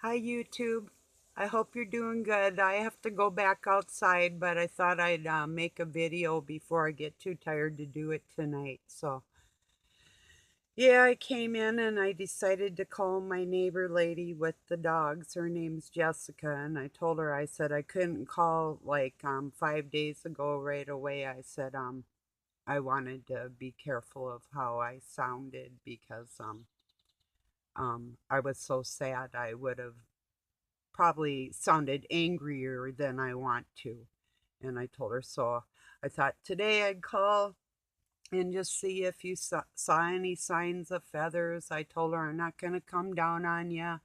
Hi, YouTube. I hope you're doing good. I have to go back outside, but I thought I'd make a video before I get too tired to do it tonight. So, yeah, I came in and I decided to call my neighbor lady with the dogs. Her name's Jessica, and I told her, I said I couldn't call like 5 days ago right away. I said I wanted to be careful of how I sounded because I was so sad. I would have probably sounded angrier than I want to. And I told her, so I thought today I'd call and just see if you saw any signs of feathers. I told her I'm not going to come down on you.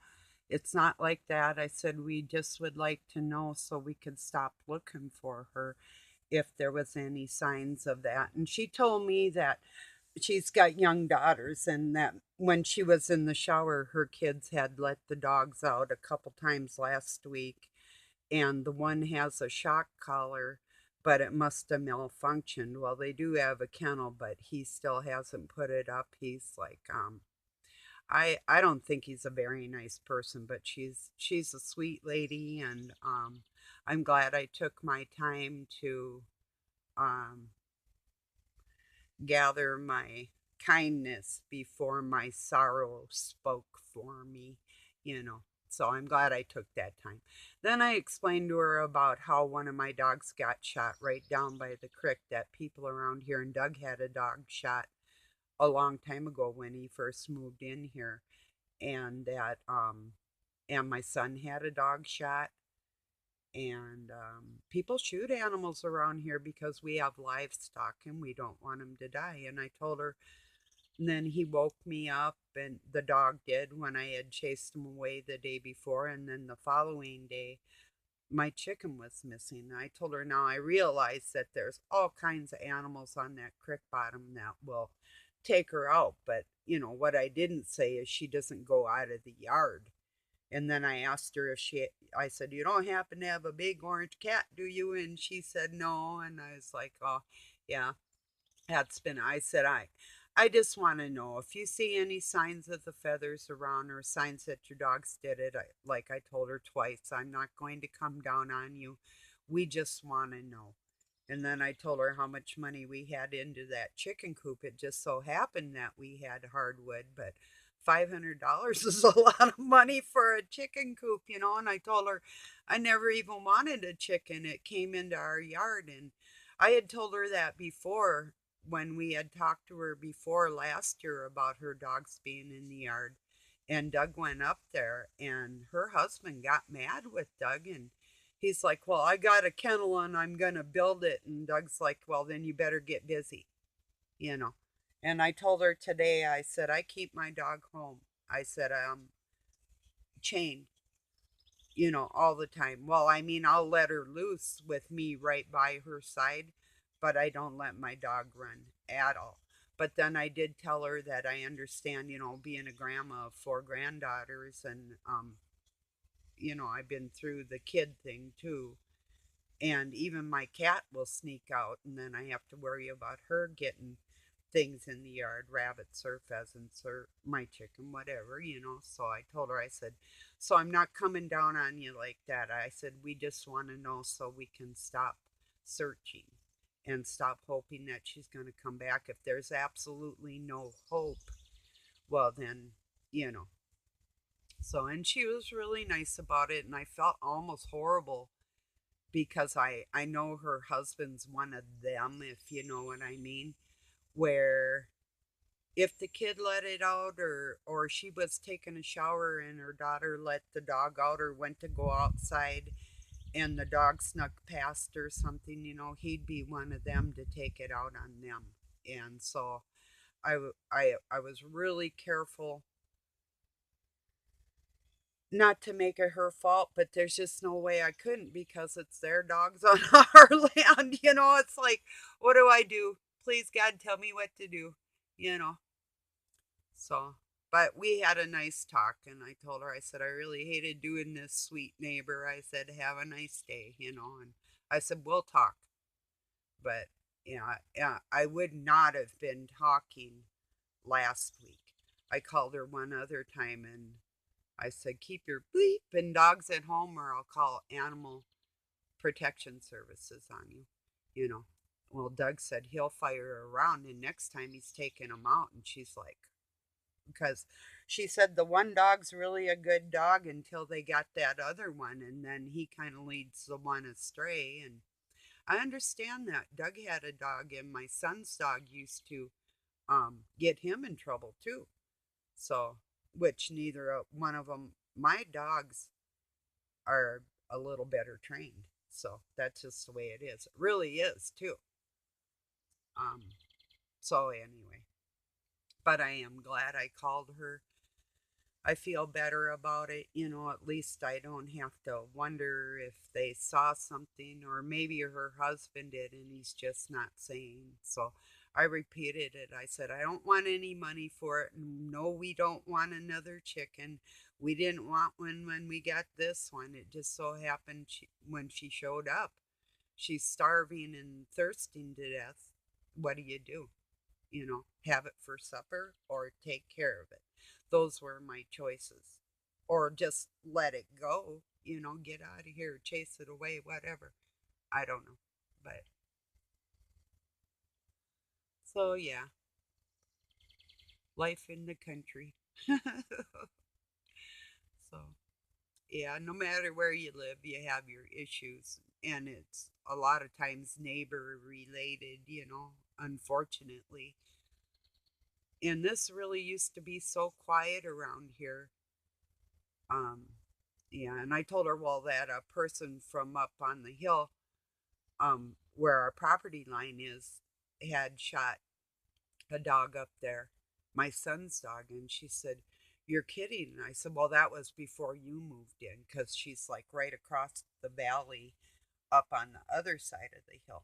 It's not like that. I said we just would like to know so we could stop looking for her if there was any signs of that. And she told me that she's got young daughters and that when she was in the shower her kids had let the dogs out a couple times last week, and the one has a shock collar, but it must have malfunctioned. Well, they do have a kennel, but he still hasn't put it up. He's like I don't think he's a very nice person, but she's a sweet lady, and I'm glad I took my time to um gather my kindness before my sorrow spoke for me, you know. So I'm glad I took that time. Then I explained to her about how one of my dogs got shot right down by the creek, that people around here, and Doug had a dog shot a long time ago when he first moved in here, and that and my son had a dog shot, and people shoot animals around here because we have livestock and we don't want them to die. And I told her, and then he woke me up, and the dog did, when I had chased him away the day before. And then the following day, my chicken was missing. I told her, now I realize that there's all kinds of animals on that creek bottom that will take her out. But, what I didn't say is she doesn't go out of the yard. And then I asked her if I said, you don't happen to have a big orange cat, do you? And she said, no. And I was like, oh, yeah, I said, I just want to know if you see any signs of the feathers around or signs that your dogs did it. Like I told her twice, I'm not going to come down on you. We just want to know. And then I told her how much money we had into that chicken coop. It just so happened that we had hardwood, but $500 is a lot of money for a chicken coop, And I told her I never even wanted a chicken. It came into our yard, and I had told her that before when we had talked to her before last year about her dogs being in the yard. And Doug went up there, and her husband got mad with Doug, and he's like, well, I got a kennel and I'm going to build it. And Doug's like, well, then you better get busy, you know. And I told her today, I said, I keep my dog home. I said, chained, all the time. Well, I mean, I'll let her loose with me right by her side, but I don't let my dog run at all. But then I did tell her that I understand, being a grandma of four granddaughters, and, I've been through the kid thing too. And even my cat will sneak out, and then I have to worry about her getting things in the yard, rabbits or pheasants or my chicken, whatever. So I told her, I said, so I'm not coming down on you like that. I said, we just want to know so we can stop searching and stop hoping that she's going to come back. If there's absolutely no hope, well, then, you know. So, and she was really nice about it, and I felt almost horrible because I know her husband's one of them, if you know what I mean, where if the kid let it out, or she was taking a shower and her daughter let the dog out or went to go outside and the dog snuck past or something, he'd be one of them to take it out on them. And so I was really careful not to make it her fault, but there's just no way I couldn't because it's their dogs on our land. It's like, what do I do? Please, God, tell me what to do, you know. So, but we had a nice talk, and I told her, I said, I really hated doing this, sweet neighbor. I said, have a nice day. And I said, we'll talk. But, yeah, I would not have been talking last week. I called her one other time, and I said, keep your bleep and dogs at home, or I'll call animal protection services on you. You know. Well, Doug said he'll fire her around, and next time he's taking them out. And she's like, because she said the one dog's really a good dog until they got that other one, and then he kind of leads the one astray. And I understand that. Doug had a dog, and my son's dog used to get him in trouble too. So, which neither one of them, my dogs are a little better trained. So that's just the way it is. It really is too. Um, so anyway, but I am glad I called her. I feel better about it. At least I don't have to wonder if they saw something, or maybe her husband did and he's just not saying. So I repeated it. I said, I don't want any money for it. No, we don't want another chicken. We didn't want one when we got this one. It just so happened when she showed up, she's starving and thirsting to death. What do you do? Have it for supper or take care of it. Those were my choices. Or just let it go, get out of here, chase it away, whatever. I don't know. But so, yeah, life in the country. So, yeah, no matter where you live, you have your issues. And it's a lot of times neighbor related, unfortunately. And this really used to be so quiet around here. Um, yeah, and I told her, well, that a person from up on the hill, where our property line is, had shot a dog up there, my son's dog. And she said, you're kidding. And I said, well, that was before you moved in, because she's like right across the valley up on the other side of the hill,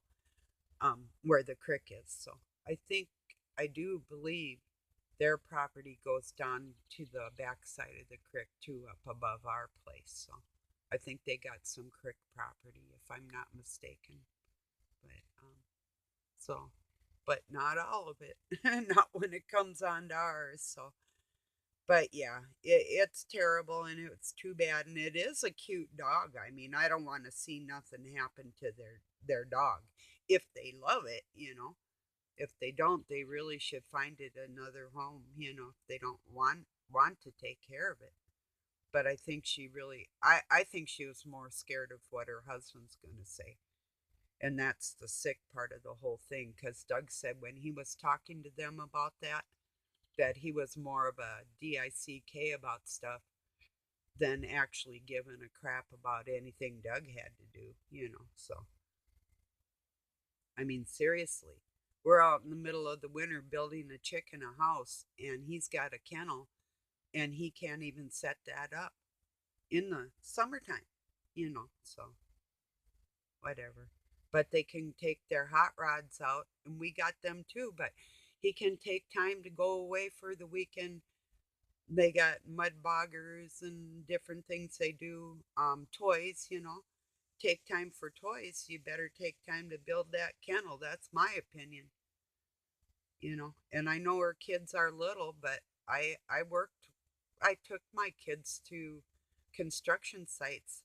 where the creek is. So I do believe their property goes down to the backside of the creek too, up above our place. So I think they got some creek property, if I'm not mistaken. But so, but not all of it, not when it comes on to ours. So, but yeah, it's terrible and it's too bad. And it is a cute dog. I mean, I don't want to see nothing happen to their dog if they love it. If they don't, they really should find it another home, if they don't want to take care of it. But I think I think she was more scared of what her husband's going to say. And that's the sick part of the whole thing, because Doug said when he was talking to them about that he was more of a DICK about stuff than actually giving a crap about anything Doug had to do. So, I mean, seriously, we're out in the middle of the winter building a chicken a house, and he's got a kennel, and he can't even set that up in the summertime. So, whatever. But they can take their hot rods out, and we got them too. But he can take time to go away for the weekend. They got mud boggers and different things they do. Toys. Take time for toys. You better take time to build that kennel. That's my opinion. And I know our kids are little, but I took my kids to construction sites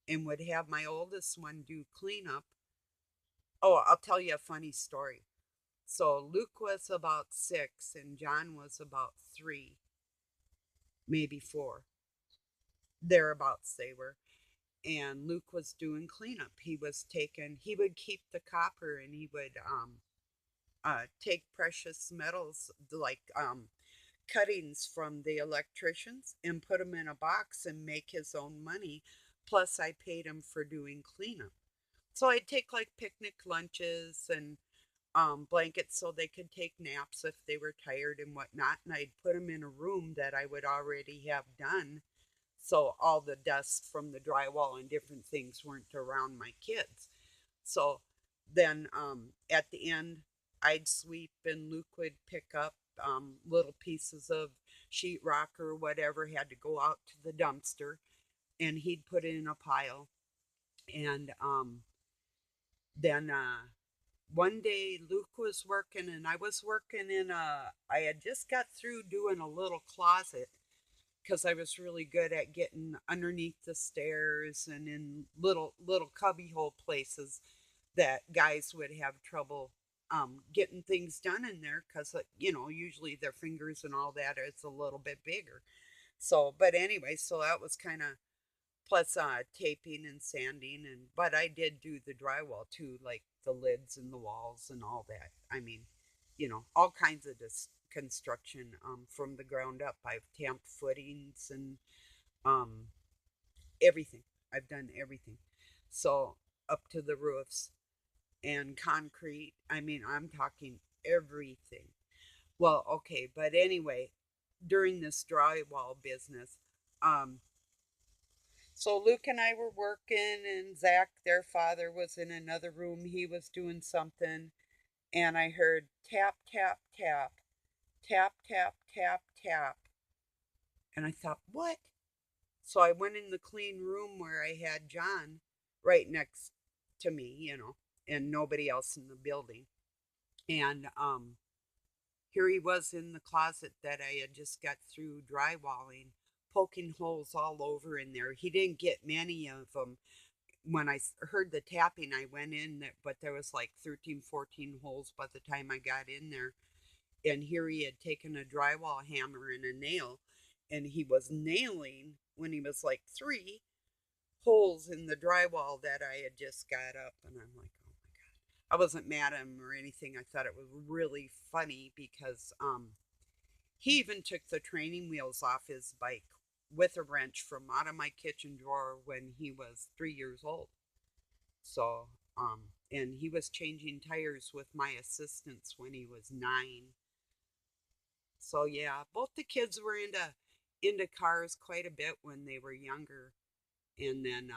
and would have my oldest one do cleanup. Oh, I'll tell you a funny story. So Luke was about 6 and John was about 3, maybe 4. Thereabouts they were. And Luke was doing cleanup. He would keep the copper, and he would take precious metals like cuttings from the electricians and put them in a box and make his own money. Plus, I paid him for doing cleanup. So I'd take like picnic lunches and blankets so they could take naps if they were tired and whatnot. And I'd put them in a room that I would already have done. So all the dust from the drywall and different things weren't around my kids. So then at the end, I'd sweep and Luke would pick up little pieces of sheetrock or whatever, had to go out to the dumpster, and he'd put it in a pile. And then one day Luke was working and I was working I had just got through doing a little closet because I was really good at getting underneath the stairs and in little cubbyhole places that guys would have trouble getting things done in there because usually their fingers and all that is a little bit bigger. So, but anyway, so that was kind of plus taping and sanding, and but I did do the drywall too, like the lids and the walls and all that. I mean, all kinds of this construction from the ground up. I've tamped footings and um, everything. I've done everything. So up to the roofs and concrete. I mean, I'm talking everything. Well, okay, but anyway, during this drywall business, um, so Luke and I were working, and Zach, their father, was in another room. He was doing something, and I heard tap, tap, tap, tap, tap, tap, tap. And I thought, what? So I went in the clean room where I had John right next to me, and nobody else in the building. And here he was in the closet that I had just got through drywalling, poking holes all over in there. He didn't get many of them. When I heard the tapping, I went in, but there was like 13, 14 holes by the time I got in there. And here he had taken a drywall hammer and a nail, and he was nailing when he was like 3 holes in the drywall that I had just got up. And I'm like, oh my God. I wasn't mad at him or anything. I thought it was really funny because he even took the training wheels off his bike with a wrench from out of my kitchen drawer when he was 3 years old. So, and he was changing tires with my assistants when he was 9. So yeah, both the kids were into cars quite a bit when they were younger, and then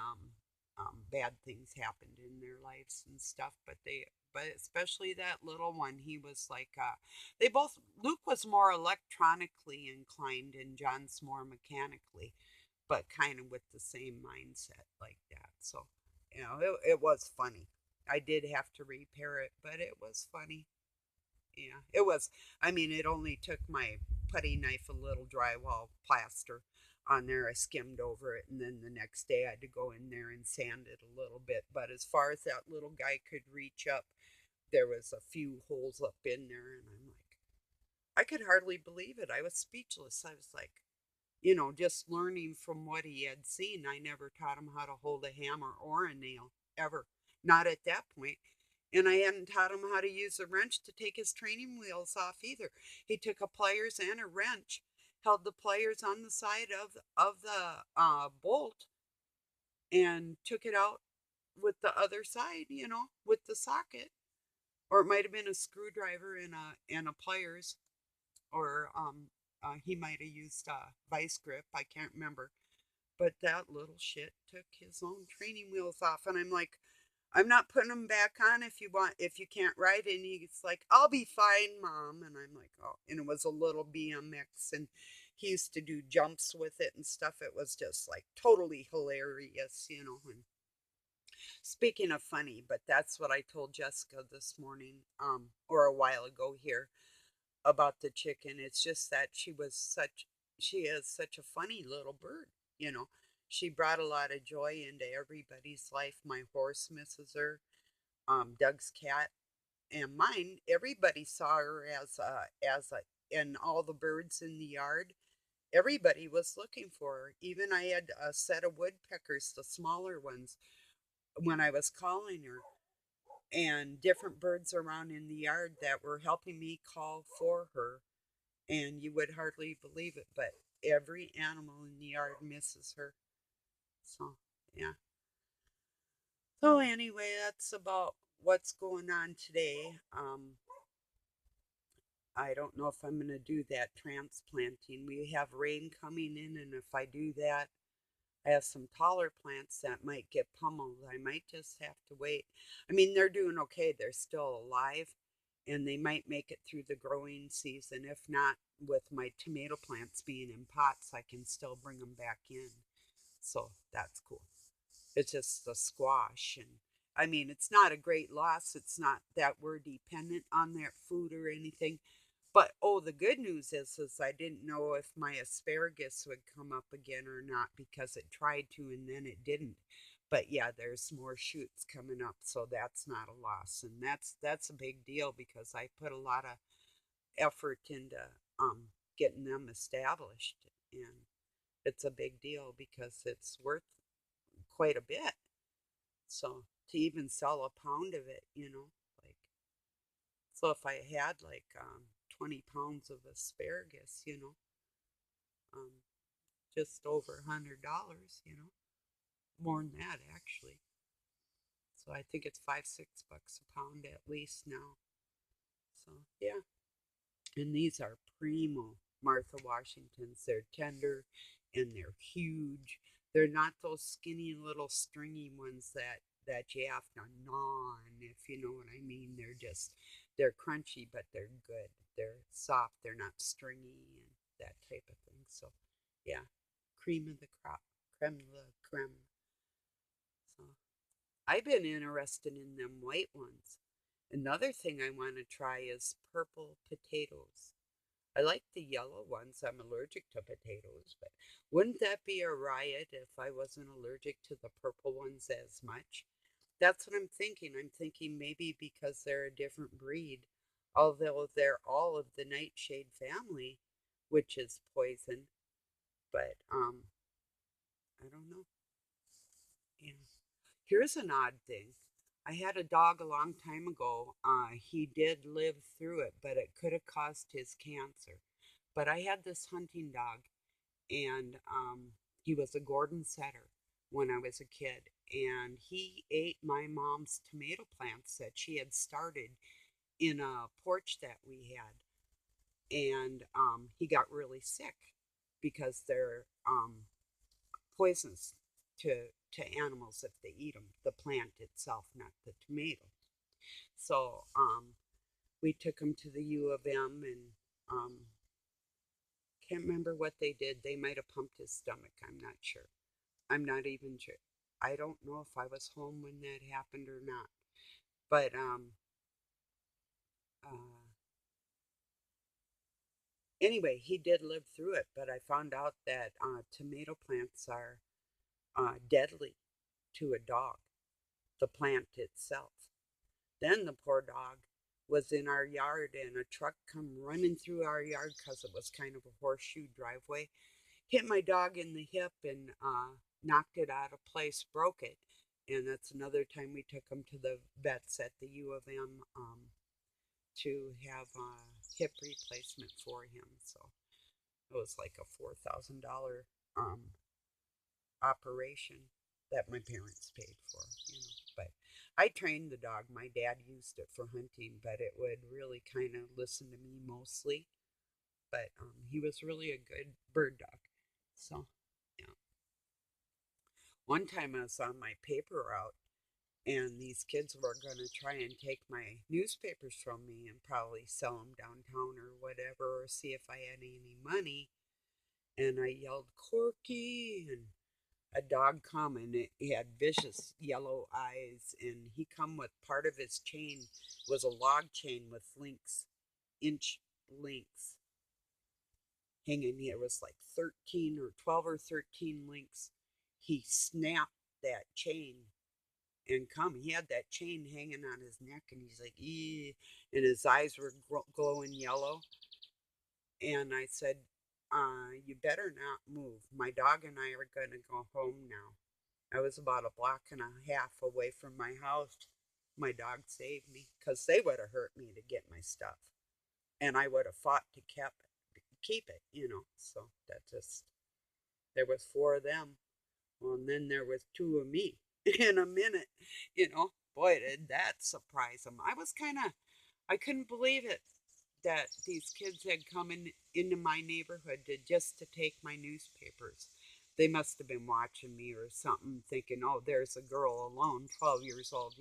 bad things happened in their lives and stuff. But especially that little one, he was like, they both. Luke was more electronically inclined, and John's more mechanically, but kind of with the same mindset like that. So, it was funny. I did have to repair it, but it was funny. Yeah, it was. I mean, it only took my putty knife, a little drywall plaster on there. I skimmed over it, and then the next day I had to go in there and sand it a little bit. But as far as that little guy could reach up, there was a few holes up in there, and I'm like, I could hardly believe it. I was speechless. I was like, just learning from what he had seen. I never taught him how to hold a hammer or a nail, ever. Not at that point. And I hadn't taught him how to use a wrench to take his training wheels off either. He took a pliers and a wrench, held the pliers on the side of the bolt, and took it out with the other side, with the socket. Or it might have been a screwdriver and a pliers, or he might have used a vice grip. I can't remember. But that little shit took his own training wheels off, and I'm like, I'm not putting them back on if you can't ride. And he's like, I'll be fine, Mom. And I'm like, oh, and it was a little BMX, and he used to do jumps with it and stuff. It was just like totally hilarious. And speaking of funny, but that's what I told Jessica this morning, or a while ago here about the chicken. It's just that she is such a funny little bird, you know. She brought a lot of joy into everybody's life. My horse misses her, Doug's cat, and mine. Everybody saw her and all the birds in the yard. Everybody was looking for her. Even I had a set of woodpeckers, the smaller ones, when I was calling her, and different birds around in the yard that were helping me call for her. And you would hardly believe it, but every animal in the yard misses her. So, yeah. So, anyway, that's about what's going on today. I don't know if I'm going to do that transplanting. We have rain coming in, and if I do that, I have some taller plants that might get pummeled. I might just have to wait. I mean, they're doing okay. They're still alive, and they might make it through the growing season. If not, with my tomato plants being in pots, I can still bring them back in. So that's cool. It's just the squash. And I mean, it's not a great loss. It's not that we're dependent on their food or anything, But oh, the good news is I didn't know if my asparagus would come up again or not because it tried to and then it didn't. But yeah, there's more shoots coming up, so that's not a loss, and that's a big deal because I put a lot of effort into um getting them established, and it's a big deal because it's worth quite a bit. So to even sell a pound of it, like so if I had like 20 pounds of asparagus, um, just over $100, more than that actually. So I think it's 5, $6 a pound at least now. So yeah, and these are primo Martha Washingtons. They're tender and they're huge. They're not those skinny little stringy ones that you have to gnaw on, if you know what I mean. They're crunchy, but they're good. They're soft. They're not stringy and that type of thing. So yeah, cream of the crop, creme de la creme. So I've been interested in them white ones. Another thing I want to try is purple potatoes. I like the yellow ones. I'm allergic to potatoes, but wouldn't that be a riot if I wasn't allergic to the purple ones as much? That's what I'm thinking. I'm thinking maybe because they're a different breed, although they're all of the nightshade family, which is poison. But I don't know. Yeah. Here's an odd thing. I had a dog a long time ago. He did live through it, but it could have caused his cancer. But I had this hunting dog, and he was a Gordon Setter when I was a kid. And he ate my mom's tomato plants that she had started in a porch that we had. And he got really sick because they're poisonous to animals if they eat them, the plant itself, not the tomato. So we took him to the U of M and can't remember what they did. They might have pumped his stomach. I'm not sure. I'm not even sure. I don't know if I was home when that happened or not. But uh, anyway, he did live through it. But I found out that tomato plants are deadly to a dog, the plant itself. Then the poor dog was in our yard and a truck come running through our yard because it was kind of a horseshoe driveway, hit my dog in the hip and knocked it out of place, broke it. And that's another time we took him to the vets at the U of M to have a hip replacement for him. So it was like a $4,000 operation that my parents paid for. But I trained the dog. My dad used it for hunting, but it would really kind of listen to me mostly. But he was really a good bird dog. So, yeah. One time I was on my paper route, and these kids were going to try and take my newspapers from me and probably sell them downtown or whatever, or see if I had any money. And I yelled, Corky, and a dog come and he had vicious yellow eyes, and he come with part of his chain was a log chain with links, inch links hanging. There was like 13 or 12 or 13 links. He snapped that chain and come. He had that chain hanging on his neck, and he's like, "Ee," and his eyes were glowing yellow. And I said, "You better not move. My dog and I are gonna go home now." I was about a block and a half away from my house. My dog saved me because they would have hurt me to get my stuff, and I would have fought to keep it. So that just there was four of them. Well, and then there was two of me in a minute. Boy, did that surprise them. I couldn't believe it that these kids had come into my neighborhood just to take my newspapers. They must have been watching me or something, thinking, "Oh, there's a girl alone, 12 years old.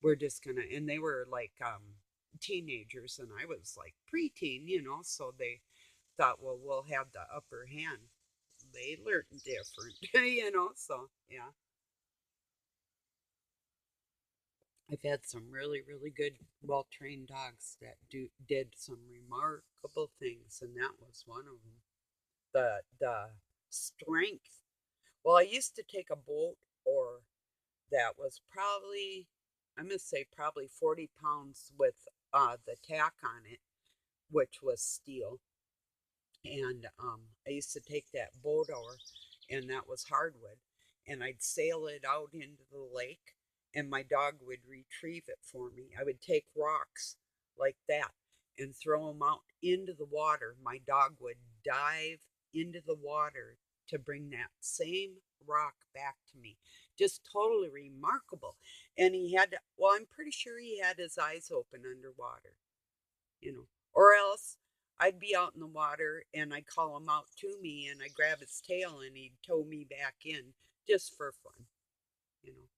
We're just gonna." And they were like teenagers, and I was like preteen. So they thought, "Well, we'll have the upper hand." They learned different. So yeah. I've had some really, really good, well-trained dogs that did some remarkable things, and that was one of them. The strength. Well, I used to take a boat or that was probably, I'm gonna say probably 40 pounds with the tack on it, which was steel. And I used to take that boat over, and that was hardwood, and I'd sail it out into the lake, and my dog would retrieve it for me. I would take rocks like that and throw them out into the water. My dog would dive into the water to bring that same rock back to me. Just totally remarkable. And he had, well, I'm pretty sure he had his eyes open underwater, you know, or else I'd be out in the water and I'd call him out to me and I'd grab his tail and he'd tow me back in just for fun, you know.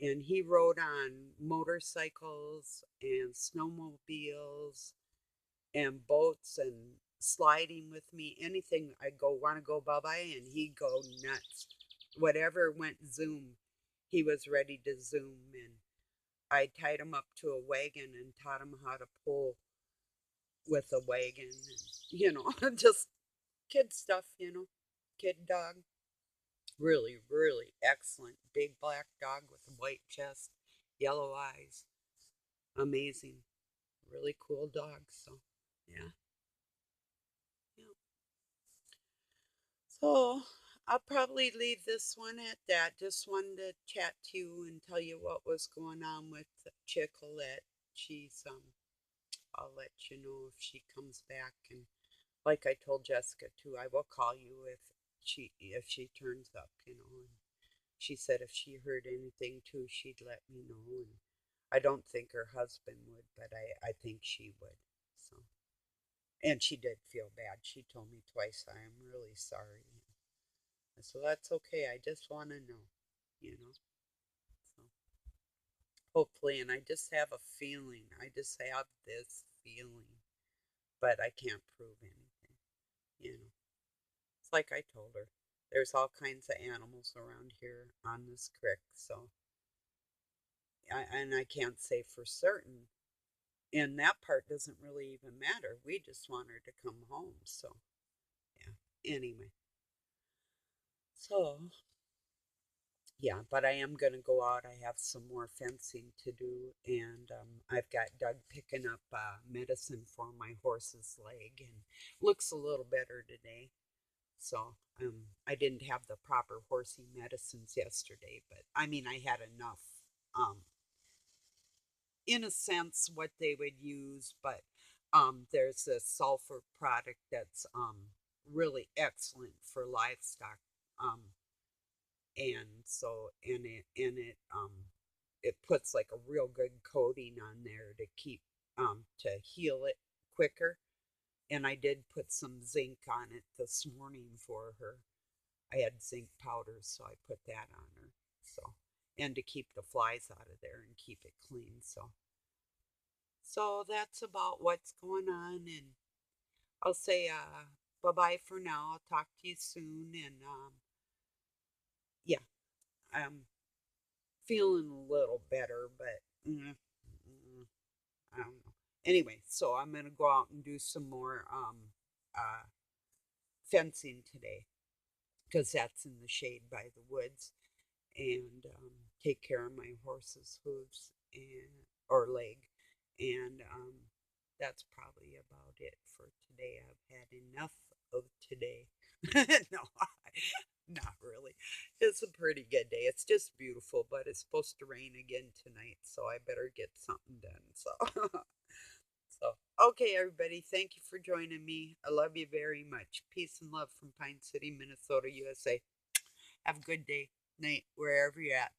And he rode on motorcycles and snowmobiles and boats and sliding with me. Anything I go want to go bye bye and he'd go nuts. Whatever went zoom, he was ready to zoom. And I tied him up to a wagon and taught him how to pull with a wagon, and, just kid stuff, kid dog. Really, really excellent. Big black dog with a white chest, yellow eyes. Amazing. Really cool dog. So, yeah. Yeah. So, I'll probably leave this one at that. Just wanted to chat to you and tell you what was going on with Chickolett. I'll let you know if she comes back. And like I told Jessica too, I will call you if she turns up, And she said if she heard anything too, she'd let me know. And I don't think her husband would, but I think she would. So, and she did feel bad. She told me twice, I am really sorry. So that's okay. I just want to know, you know. So hopefully, and I just have a feeling. I just have this feeling, but I can't prove anything, you know. It's like I told her. There's all kinds of animals around here on this creek, so and I can't say for certain. And that part doesn't really even matter. We just want her to come home. So, yeah. Anyway, so yeah, but I am going to go out. I have some more fencing to do, and I've got Doug picking up medicine for my horse's leg, and looks a little better today. So I didn't have the proper horsey medicines yesterday, but I mean, I had enough. Um, in a sense, what they would use, but there's a sulfur product that's really excellent for livestock. Um, and so it puts like a real good coating on there to keep to heal it quicker. And I did put some zinc on it this morning for her. I had zinc powder, so I put that on her. So, and to keep the flies out of there and keep it clean. So that's about what's going on, and I'll say bye bye for now. I'll talk to you soon, and yeah, I'm feeling a little better, but I don't know. Anyway, so I'm gonna go out and do some more uh, fencing today because that's in the shade by the woods, and take care of my horse's hooves and or leg, and that's probably about it for today. I've had enough of today. No, not really. It's a pretty good day. It's just beautiful, but it's supposed to rain again tonight, so I better get something done. So, so okay, everybody, thank you for joining me. I love you very much. Peace and love from Pine City, Minnesota, USA. Have a good day, night, wherever you're at.